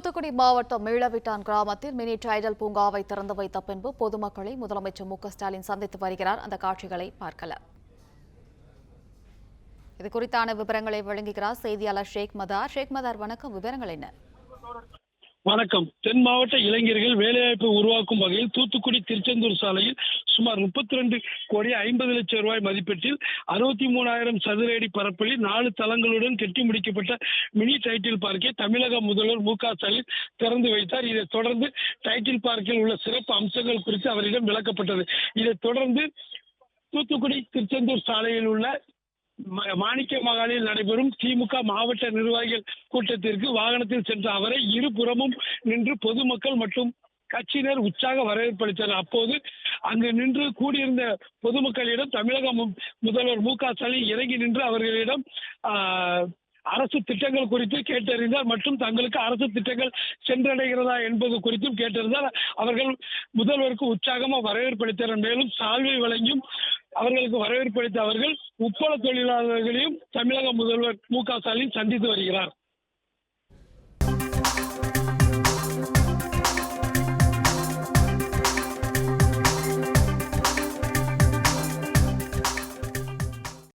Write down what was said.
தூத்துக்குடி மாவட்டம் மீளவிட்டான் கிராமத்தில் mini tidal பூங்காவை திறந்து வைத்த பின்பு பொதுமக்களை முதலமைச்சர் மு.க.ஸ்டாலின் சந்தித்து வருகிறார். அந்த காட்சிகளை பார்க்கலாம். இது குறித்தான விவரங்களை வழங்குகிறார் செய்தியாளர் ஷேக் மதார். ஷேக் மதார், வணக்கம். விவரங்கள் என்ன? வணக்கம். தென் மாவட்ட இளைஞர்கள் வேலைவாய்ப்பு உருவாக்கும் வகையில் தூத்துக்குடி திருச்செந்தூர் சாலையில் சுமார் 32,50,00,000 ரூபாய் மதிப்பீட்டில் 63,000 சதுர அடி பரப்பில் 4 தளங்களுடன் கட்டி முடிக்கப்பட்ட மினி டைட்டில் பார்க்கை தமிழக முதல்வர் மு.க.ஸ்டாலின் திறந்து வைத்தார். இதைத் தொடர்ந்து டைட்டில் பார்க்கில் உள்ள சிறப்பு அம்சங்கள் குறித்து அவரிடம் விளக்கப்பட்டது. இதைத் தொடர்ந்து தூத்துக்குடி திருச்செந்தூர் சாலையில் உள்ள மாணிக்க மகாலில் நடைபெறும் திமுக மாவட்ட நிர்வாகிகள் கூட்டத்திற்கு வாகனத்தில் சென்ற அவரை இருபுறமும் நின்று பொதுமக்கள் மற்றும் கட்சியினர் உற்சாக வரவேற்பளித்தனர். அப்போது அங்கு நின்று கூடியிருந்த பொதுமக்களிடம் தமிழக முதல்வர் மு.க.ஸ்டாலின் இறங்கி நின்று அவர்களிடம் அரசு திட்டங்கள் குறித்து கேட்டறிந்தார் மற்றும் தங்களுக்கு அரசு திட்டங்கள் சென்றடைகிறதா என்பது குறித்தும் கேட்டறிந்தார். அவர்கள் முதல்வருக்கு உற்சாகமாக வரவேற்பளித்தனர். மேலும் சால்வை வழங்கியும் அவர்களுக்கு வரவேற்பளித்த அவர்கள் உப்பள தொழிலாளர்களையும் தமிழக முதல்வர் மு.க.ஸ்டாலின் சந்தித்து வருகிறார்.